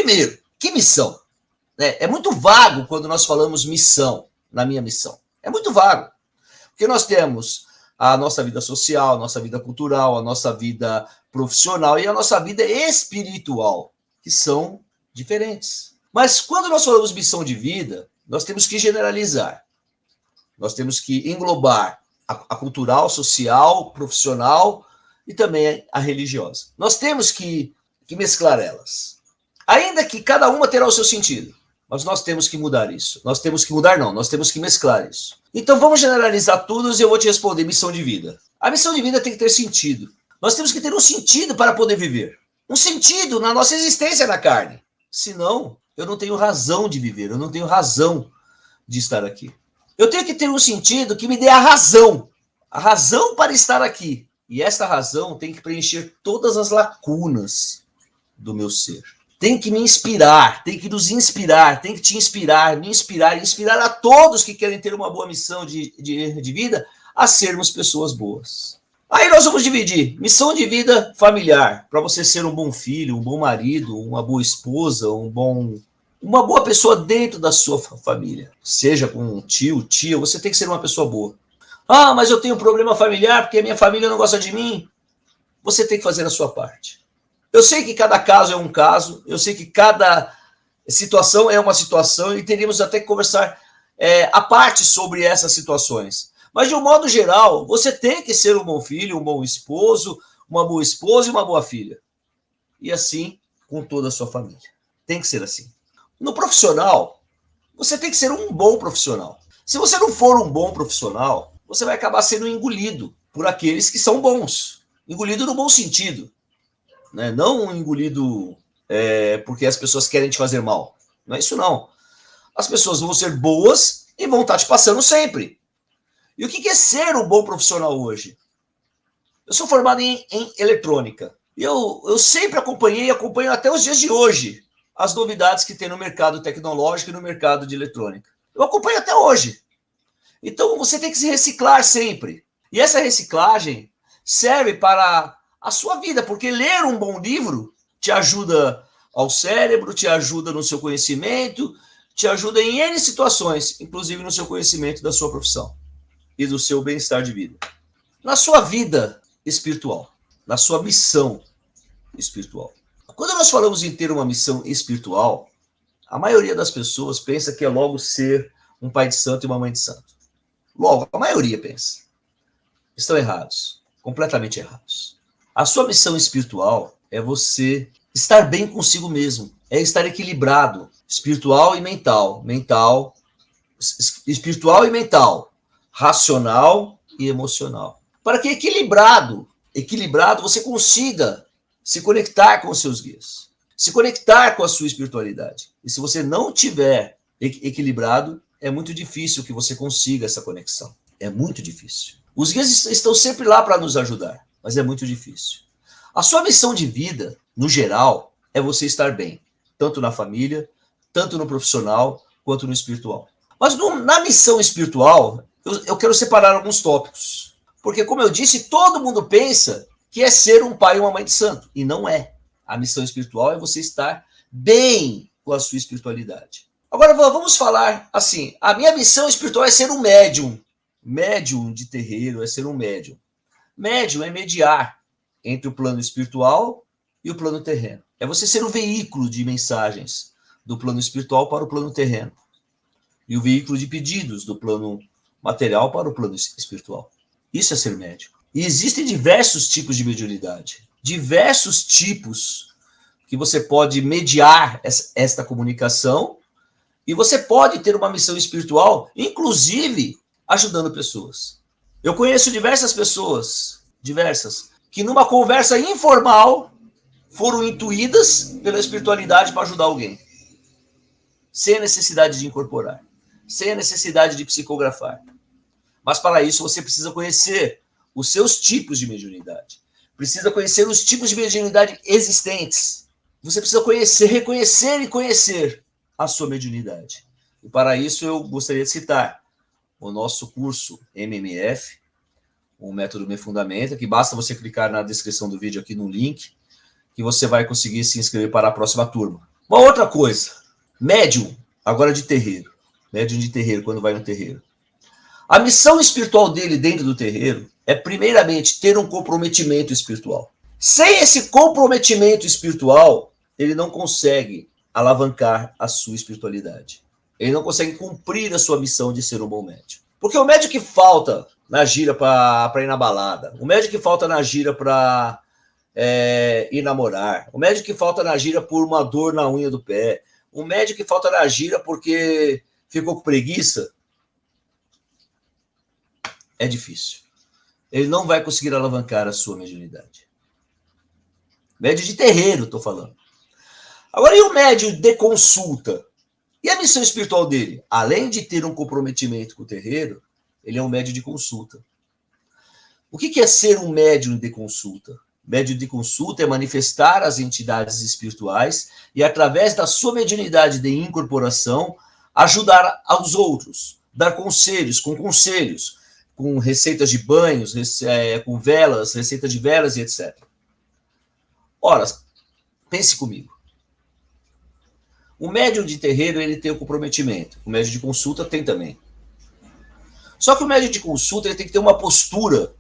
Primeiro, que missão? É muito vago quando nós falamos missão, na minha missão. É muito vago. Porque nós temos a nossa vida social, a nossa vida cultural, a nossa vida profissional e a nossa vida espiritual, que são diferentes. Mas quando nós falamos missão de vida, nós temos que generalizar. Nós temos que englobar a cultural, social, profissional e também a religiosa. Nós temos que mesclar elas. Ainda que cada uma terá o seu sentido. Mas nós temos que mudar isso. Nós temos que mudar, não. Nós temos que mesclar isso. Então vamos generalizar todos e eu vou te responder missão de vida. A missão de vida tem que ter sentido. Nós temos que ter um sentido para poder viver. Um sentido na nossa existência na carne. Senão, eu não tenho razão de viver. Eu não tenho razão de estar aqui. Eu tenho que ter um sentido que me dê a razão para estar aqui. E esta razão tem que preencher todas as lacunas do meu ser. Tem que me inspirar, tem que nos inspirar, tem que te inspirar, me inspirar, inspirar a todos que querem ter uma boa missão de vida a sermos pessoas boas. Aí nós vamos dividir missão de vida familiar, para você ser um bom filho, um bom marido, uma boa esposa, uma boa pessoa dentro da sua família. Seja com um tio, tia, você tem que ser uma pessoa boa. Ah, mas eu tenho um problema familiar porque a minha família não gosta de mim. Você tem que fazer a sua parte. Eu sei que cada caso é um caso, eu sei que cada situação é uma situação e teríamos até que conversar à parte sobre essas situações. Mas, de um modo geral, você tem que ser um bom filho, um bom esposo, uma boa esposa e uma boa filha. E assim com toda a sua família. Tem que ser assim. No profissional, você tem que ser um bom profissional. Se você não for um bom profissional, você vai acabar sendo engolido por aqueles que são bons. Engolido no bom sentido. Né? Não engolido porque as pessoas querem te fazer mal. Não é isso, não. As pessoas vão ser boas e vão estar te passando sempre. E o que é ser um bom profissional hoje? Eu sou formado em eletrônica. E eu sempre acompanhei e acompanho até os dias de hoje as novidades que tem no mercado tecnológico e no mercado de eletrônica. Eu acompanho até hoje. Então você tem que se reciclar sempre. E essa reciclagem serve para a sua vida, porque ler um bom livro te ajuda ao cérebro, te ajuda no seu conhecimento, te ajuda em N situações, inclusive no seu conhecimento da sua profissão e do seu bem-estar de vida. Na sua vida espiritual, na sua missão espiritual. Quando nós falamos em ter uma missão espiritual, a maioria das pessoas pensa que é logo ser um pai de santo e uma mãe de santo. Logo, a maioria pensa. Estão errados, completamente errados. A sua missão espiritual é você estar bem consigo mesmo, é estar equilibrado, espiritual e mental, espiritual e mental, racional e emocional. Para que equilibrado você consiga se conectar com os seus guias, se conectar com a sua espiritualidade. E se você não tiver equilibrado, é muito difícil que você consiga essa conexão. É muito difícil. Os guias estão sempre lá para nos ajudar, mas é muito difícil. A sua missão de vida, no geral, é você estar bem, tanto na família, tanto no profissional, quanto no espiritual. Mas na missão espiritual, eu quero separar alguns tópicos. Porque, como eu disse, todo mundo pensa que é ser um pai e uma mãe de santo. E não é. A missão espiritual é você estar bem com a sua espiritualidade. Agora, vamos falar assim. A minha missão espiritual é ser um médium. Médium de terreiro é ser um médium. Médium é mediar entre o plano espiritual e o plano terreno. É você ser o veículo de mensagens do plano espiritual para o plano terreno. E o veículo de pedidos do plano material para o plano espiritual. Isso é ser médium. E existem diversos tipos de mediunidade. Diversos tipos que você pode mediar esta comunicação e você pode ter uma missão espiritual, inclusive ajudando pessoas. Eu conheço diversas pessoas, que numa conversa informal foram intuídas pela espiritualidade para ajudar alguém. Sem a necessidade de incorporar. Sem a necessidade de psicografar. Mas para isso você precisa conhecer os seus tipos de mediunidade. Precisa conhecer os tipos de mediunidade existentes. Você precisa conhecer, reconhecer e conhecer a sua mediunidade. E para isso eu gostaria de citar o nosso curso MMF, o Método Me Fundamenta, que basta você clicar na descrição do vídeo aqui no link, que você vai conseguir se inscrever para a próxima turma. Uma outra coisa, médium, agora de terreiro. Médium de terreiro, quando vai no terreiro. A missão espiritual dele dentro do terreiro é, primeiramente, ter um comprometimento espiritual. Sem esse comprometimento espiritual, ele não consegue alavancar a sua espiritualidade. Ele não consegue cumprir a sua missão de ser um bom médium. Porque o médium que falta na gira para ir na balada, o médium que falta na gira para ir namorar, o médium que falta na gira por uma dor na unha do pé, o médium que falta na gira porque ficou com preguiça, é difícil. Ele não vai conseguir alavancar a sua mediunidade. Médium de terreiro, estou falando. Agora, e o médium de consulta? E a missão espiritual dele? Além de ter um comprometimento com o terreiro, ele é um médium de consulta. O que é ser um médium de consulta? Médium de consulta é manifestar as entidades espirituais e, através da sua mediunidade de incorporação, ajudar aos outros, dar conselhos, com receitas de banhos, com velas, receita de velas e etc. Ora, pense comigo. O médium de terreiro, ele tem o comprometimento. O médium de consulta tem também. Só que o médium de consulta, ele tem que ter uma postura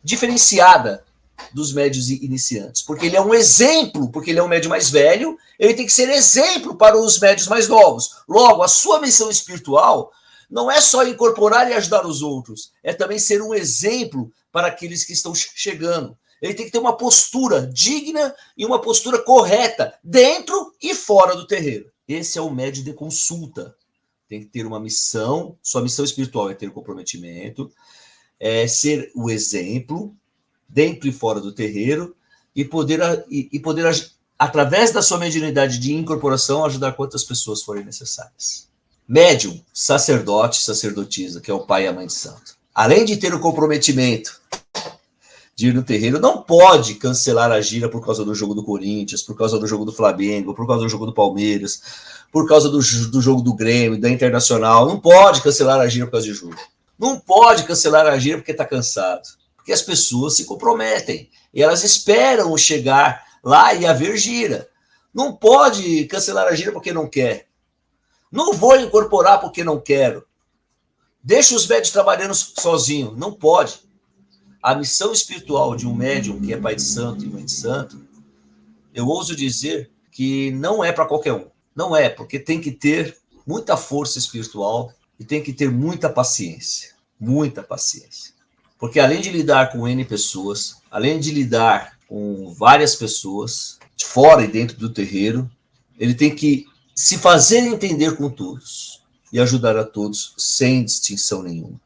diferenciada dos médios iniciantes, porque ele é um exemplo, porque ele é um médium mais velho, ele tem que ser exemplo para os médios mais novos. Logo, a sua missão espiritual não é só incorporar e ajudar os outros, é também ser um exemplo para aqueles que estão chegando. Ele tem que ter uma postura digna e uma postura correta, dentro e fora do terreiro. Esse é o médium de consulta. Tem que ter uma missão, sua missão espiritual é ter comprometimento, é ser o exemplo, dentro e fora do terreiro, e poder através da sua mediunidade de incorporação, ajudar quantas pessoas forem necessárias. Médium, sacerdote, sacerdotisa, que é o pai e a mãe de santo. Além de ter o comprometimento de ir no terreiro, não pode cancelar a gira por causa do jogo do Corinthians, por causa do jogo do Flamengo, por causa do jogo do Palmeiras, por causa do jogo do Grêmio, da Internacional. Não pode cancelar a gira por causa de jogo. Não pode cancelar a gira porque está cansado. Porque as pessoas se comprometem e elas esperam chegar lá e haver gira. Não pode cancelar a gira porque não quer. Não vou incorporar porque não quero. Deixa os médios trabalhando sozinho. Não pode. A missão espiritual de um médium que é pai de santo e mãe de santo, eu ouso dizer que não é para qualquer um. Não é, porque tem que ter muita força espiritual e tem que ter muita paciência. Muita paciência. Porque além de lidar com N pessoas, além de lidar com várias pessoas, de fora e dentro do terreiro, ele tem que se fazer entender com todos e ajudar a todos sem distinção nenhuma.